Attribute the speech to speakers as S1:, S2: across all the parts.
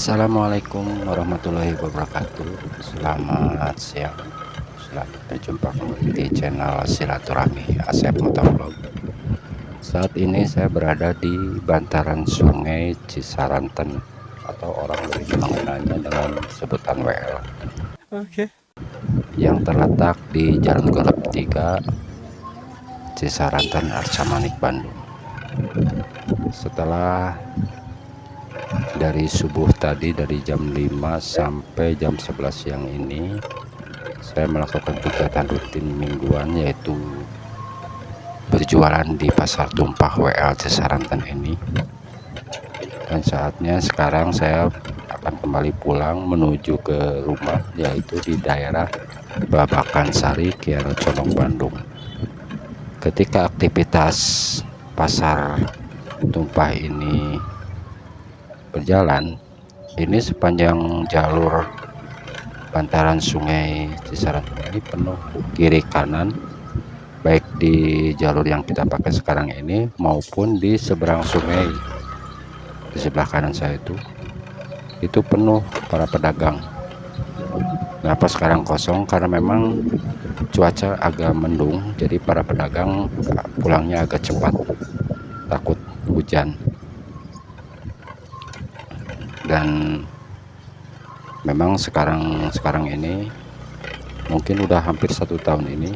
S1: Assalamualaikum warahmatullahi wabarakatuh. Selamat siang. Selamat berjumpa kembali di channel Silaturahmi Asep Motovlog. Saat ini saya berada di bantaran Sungai Cisaranten atau orang lebih mengenalnya dengan sebutan WL. Yang terletak di Jalan Golep 3 Cisaranten Arca Manik, Bandung. Setelah dari subuh tadi, dari jam 5 sampai jam 11 siang ini, saya melakukan kegiatan rutin mingguan, yaitu berjualan di pasar tumpah WL Cisaranten ini. Dan saatnya sekarang saya akan kembali pulang menuju ke rumah, yaitu di daerah Babakan Sari, Kiara Condong, Bandung. Ketika aktivitas pasar tumpah ini berjalan, ini sepanjang jalur bantaran Sungai Cisaranten ini penuh kiri kanan, baik di jalur yang kita pakai sekarang ini maupun di seberang sungai di sebelah kanan saya itu penuh para pedagang. Kenapa sekarang kosong? Karena memang cuaca agak mendung, jadi para pedagang pulangnya agak cepat, takut hujan. Dan memang sekarang ini mungkin udah hampir 1 tahun ini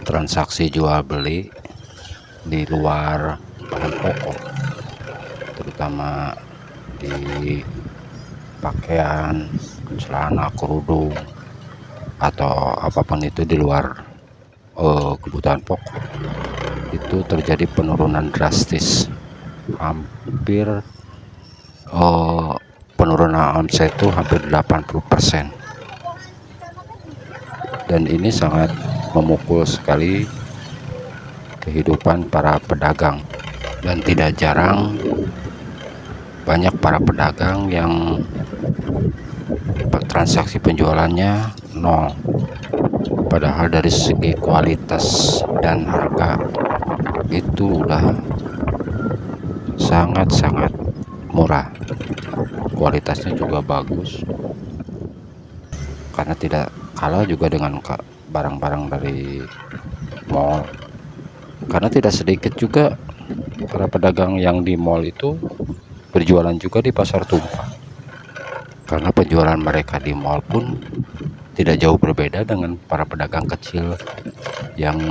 S1: transaksi jual beli di luar bahan pokok, terutama di pakaian, celana, kerudung, atau apapun itu di luar kebutuhan pokok, itu terjadi penurunan drastis. Hampir penurunan omset itu hampir 80%. Dan ini sangat memukul sekali kehidupan para pedagang. Dan tidak jarang banyak para pedagang yang transaksi penjualannya nol. Padahal dari segi kualitas dan harga itu udah sangat-sangat murah. Kualitasnya juga bagus, karena tidak kalah juga dengan barang-barang dari mall. Karena tidak sedikit juga para pedagang yang di mall itu berjualan juga di pasar tumpah, karena penjualan mereka di mall pun tidak jauh berbeda dengan para pedagang kecil yang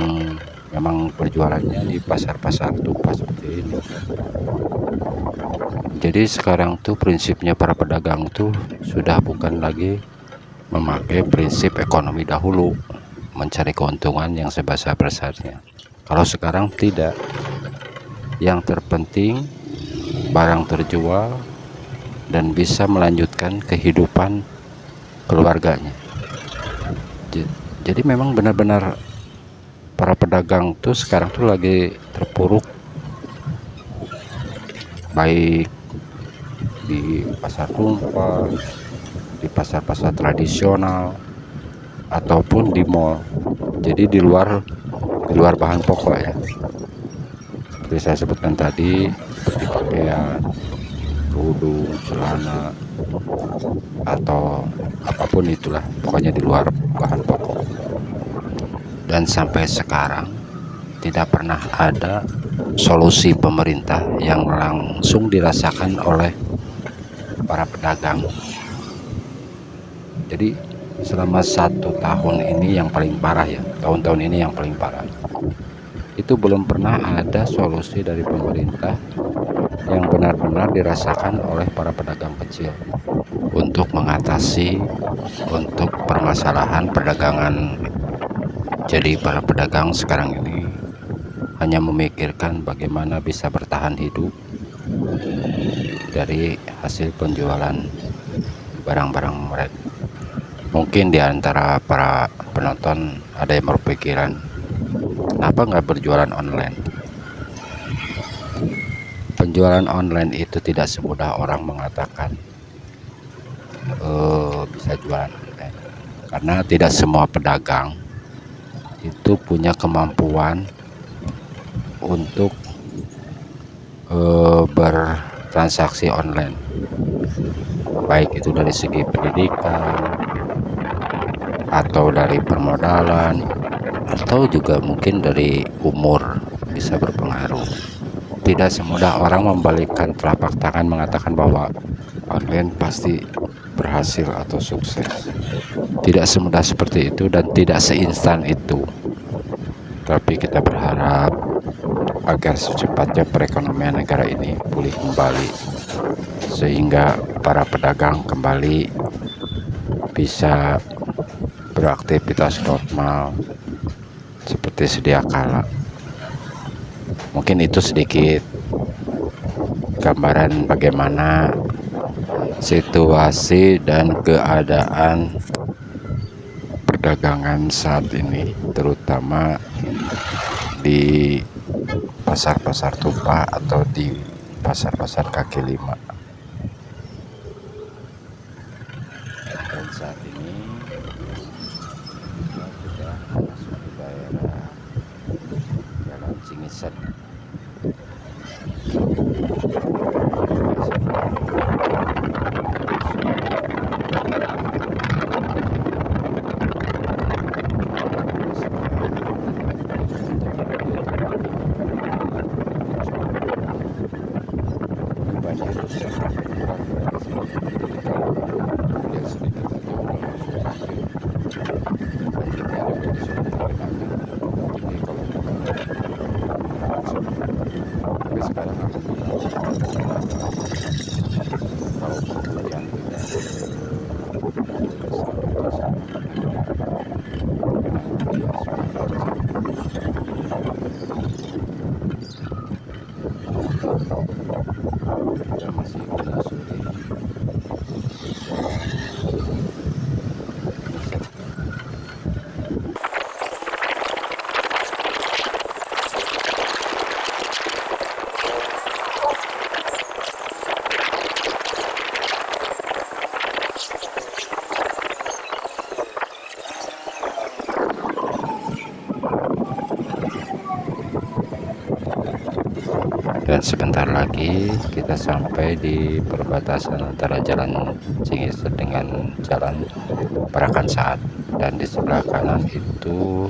S1: memang berjualannya di pasar-pasar tumpah seperti ini. Jadi sekarang tuh prinsipnya para pedagang tuh sudah bukan lagi memakai prinsip ekonomi dahulu, mencari keuntungan yang sebesar-besarnya. Kalau sekarang tidak, yang terpenting barang terjual dan bisa melanjutkan kehidupan keluarganya. Jadi memang benar-benar para pedagang tuh sekarang tuh lagi terpuruk, baik di pasar tumpah, di pasar-pasar tradisional, ataupun di mall. Jadi di luar bahan pokok ya, seperti saya sebutkan tadi, seperti pakaian, kerudung, celana, atau apapun itulah, pokoknya di luar bahan pokok. Dan sampai sekarang tidak pernah ada solusi pemerintah yang langsung dirasakan oleh para pedagang. Jadi selama 1 tahun ini yang paling parah ya, tahun-tahun ini yang paling parah, itu belum pernah ada solusi dari pemerintah yang benar-benar dirasakan oleh para pedagang kecil untuk mengatasi untuk permasalahan perdagangan. Jadi para pedagang sekarang ini hanya memikirkan bagaimana bisa bertahan hidup dari hasil penjualan barang-barang mereka. Mungkin di antara para penonton ada yang berpikiran, kenapa nggak berjualan online? Penjualan online itu tidak semudah orang mengatakan bisa jualan online, karena tidak semua pedagang itu punya kemampuan untuk bertransaksi online. baik itu dari segi pendidikan atau dari permodalan atau juga mungkin dari umur bisa berpengaruh. Tidak semudah orang membalikkan telapak tangan mengatakan bahwa online pasti berhasil atau sukses. Tidak semudah seperti itu dan tidak seinstan itu. Tapi kita berharap agar secepatnya perekonomian negara ini pulih kembali, sehingga para pedagang kembali bisa beraktivitas normal seperti sedia kala. Mungkin itu sedikit gambaran bagaimana situasi dan keadaan perdagangan saat ini, terutama di pasar-pasar tumpah atau di pasar-pasar kaki lima. Dan saat ini kita sudah masuk ke daerah Jalan Cingiset. Dan sebentar lagi kita sampai di perbatasan antara Jalan Cingiset dengan Jalan Parakan Saat, dan di sebelah kanan itu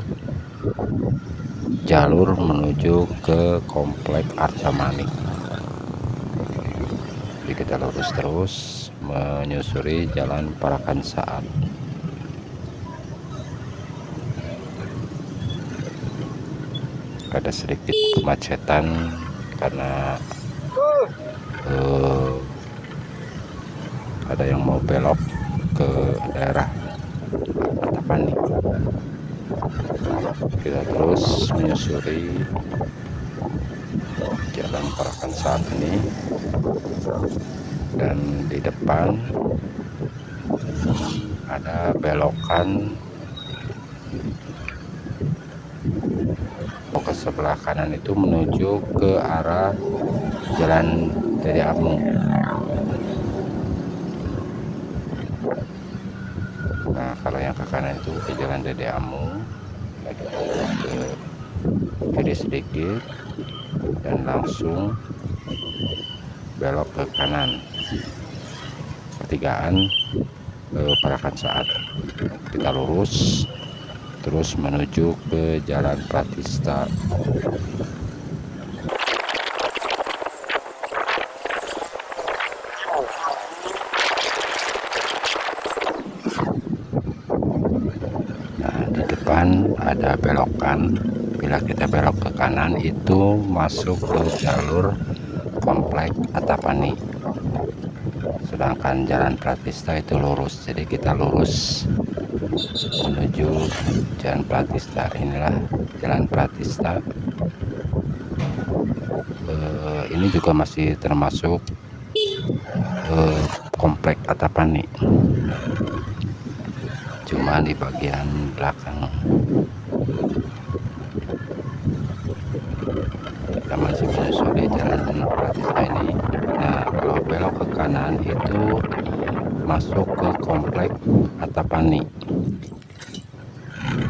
S1: jalur menuju ke Komplek Arca Manik. Jadi kita lurus terus menyusuri Jalan Parakan Saat. Ada sedikit kemacetan karena ada yang mau belok ke daerah Antapani. Kita terus menyusuri Jalan Parakan Saat ini, dan di depan ada belokan ke sebelah kanan itu menuju ke arah Jalan Dede Amu. Nah, kalau yang ke kanan itu ke Jalan Dede Amu, kita ke kiri sedikit dan langsung belok ke kanan, pertigaan Parakan Saat. Kita lurus terus menuju ke Jalan Pratista. Nah, di depan ada belokan. Bila kita belok ke kanan itu masuk ke jalur Komplek Antapani, sedangkan Jalan Pratista itu lurus. Jadi kita lurus menuju Jalan Pratista. Inilah Jalan Pratista. Ini juga masih termasuk Komplek Antapani, cuma di bagian belakang. Kita masih menyusuri Jalan Pratista ini. Nah, kalau belok ke kanan itu masuk ke Komplek Antapani.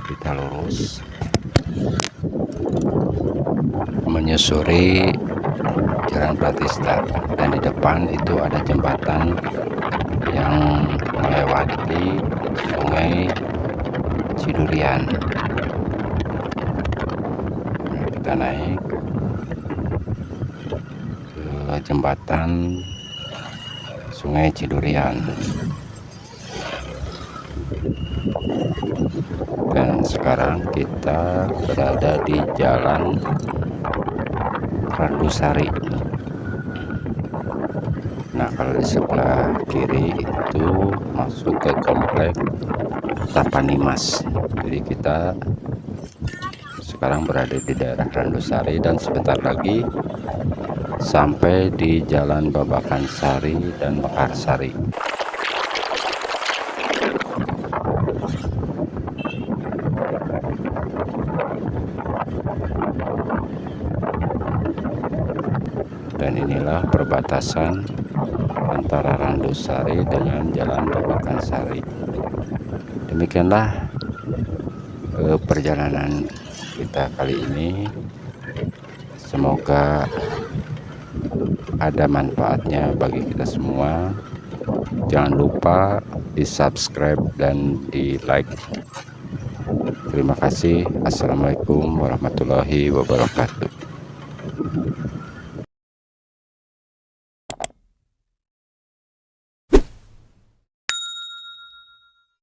S1: Kita lurus menyusuri Jalan Pratista, dan di depan itu ada jembatan yang melewati Sungai Cidurian. Nah, kita naik ke jembatan Sungai Cidurian, dan sekarang kita berada di Jalan Randusari. Nah, kalau di sebelah kiri itu masuk ke komplek Tapanimas. Jadi kita sekarang berada di daerah Randusari, dan sebentar lagi sampai di Jalan Babakan Sari dan Mekarsari. Dan inilah perbatasan antara Randusari dengan Jalan Babakan Sari. Demikianlah perjalanan kita kali ini. Semoga ada manfaatnya bagi kita semua. Jangan lupa di subscribe dan di like. Terima kasih. Assalamualaikum warahmatullahi wabarakatuh.